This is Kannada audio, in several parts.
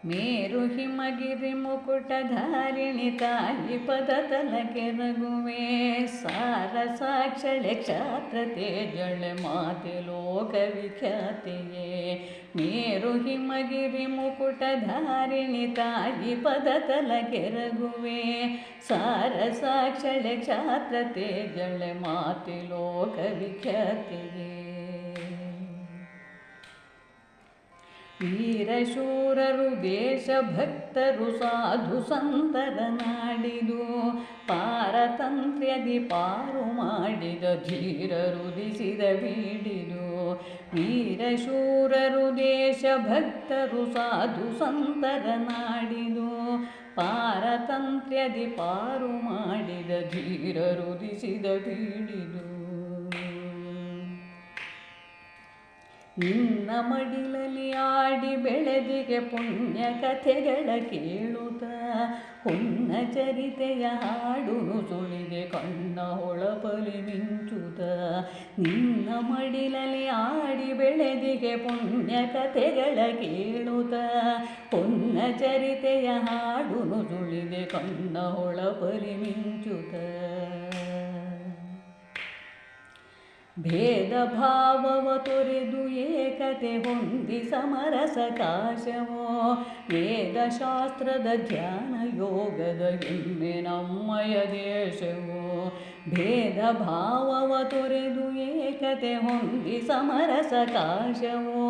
ಮೇರು ಹಿಮಗಿರಿ ಮುಕುಟಧಾರಿಣಿ ತಾಯಿ ಪದತಲ ಕೆರಗುವೆ ಸಾರ ಸಾಕ್ಷಳೆ ಕ್ಷಾತ್ರ ತೇಜಳೆ ಮಾತೆ ಲೋಕ ವಿಖ್ಯಾತಿಯೇ ಮೇರು ಹಿಮಗಿರಿ ಮುಕುಟಧಾರಿಣಿ ತಾಯಿ ಪದತಲ ಕೆರಗುವೆ ಸಾರ ಸಾಕ್ಷಳೆ ಕ್ಷಾತ್ರ ತೇಜಳೆ ಮಾತೆ ಲೋಕ ವಿಖ್ಯಾತಿಯೇ ವೀರಶೂರರು ದೇಶಭಕ್ತರು ಸಾಧು ಸಂತರ ನಾಡಿದು ಪಾರತಂತ್ರ್ಯದಿ ಪಾರು ಮಾಡಿದ ಧೀರರುದಿಸಿದ ಬೀಡಿದು ವೀರಶೂರರು ದೇಶಭಕ್ತರು ಸಾಧು ಸಂತರ ನಾಡಿದು ಪಾರತಂತ್ರ್ಯದಿ ಪಾರು ಮಾಡಿದ ಧೀರರುದಿಸಿದ ಬೀಡಿದು ನಿನ್ನ ಮಡಿಲಲ್ಲಿ ಆಡಿ ಬೆಳೆದಿಗೆ ಪುಣ್ಯ ಕಥೆಗಳ ಕೇಳುತ್ತ ಹೊನ್ನ ಚರಿತೆಯ ಹಾಡುನು ಸುಳಿದೆ ಕಣ್ಣ ಹೊಳಪಲಿ ಮಿಂಚುತ್ತ ನಿನ್ನ ಮಡಿಲಲ್ಲಿ ಆಡಿ ಬೆಳೆದಿಗೆ ಪುಣ್ಯ ಕಥೆಗಳ ಕೇಳುತ್ತ ಹೊನ್ನ ಚರಿತೆಯ ಹಾಡುನು ಸುಳಿದೆ ಕಣ್ಣ ಹೊಳಪಲಿ ಮಿಂಚುತ್ತ ಭೇದ ಭಾವವ ತೊರೆದು ಏಕತೆ ಹೊಂದಿ ಸಮರಸ ಕಾಶವೋ ವೇದಶಾಸ್ತ್ರದ ಧ್ಯಾನ ಯೋಗದ ಹೆಮ್ಮೆ ನಮ್ಮಯ ದೇಶವೋ ಭೇದ ಭಾವವ ತೊರೆದು ಏಕತೆ ಹೊಂದಿ ಸಮರಸ ಕಾಶವೋ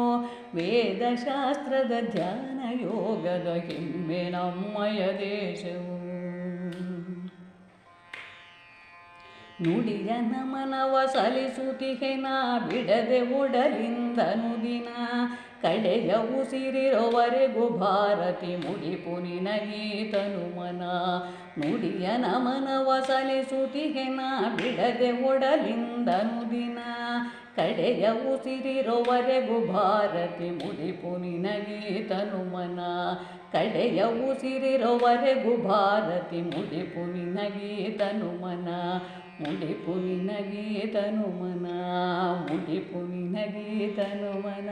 ವೇದಶಾಸ್ತ್ರದ ಧ್ಯಾನ ಯೋಗದ ಹೆಮ್ಮೆ ನಮ್ಮಯ ದೇಶವೋ ನುಡಿಯ ನಮನವ ಸಲಿಸುತ್ತಿಗೆ ನಾ ಬಿಡದೆ ಒಡಲಿಂದನು ದಿನ ಕಡೆಯ ಉಸಿರಿರುವವರೆಗೂ ಭಾರತಿ ಮುಡಿಪು ನಿನಗೀತನು ಮನ ನುಡಿಯ ನಮನವ ಸಲಿಸುತ್ತಿಗೆ ನಾ ಬಿಡದೆ ಒಡಲಿಂದನು ದಿನ ಕಡೆಯ ಉಸಿರಿರುವವರೆಗೂ ಭಾರತಿ ಮುಡಿಪು ನಿನಗೀತನು ಮನ ಕಡೆಯ ಉಸಿರಿರುವವರೆಗೂ ಭಾರತಿ ಮುಡಿಪು ನಿನಗೀತನು ಮನ ಮುಡಿಪು ನಿನಗೀತನು ಮನ ಮುಡಿಪು ನಿನಗೀತನು ಮನ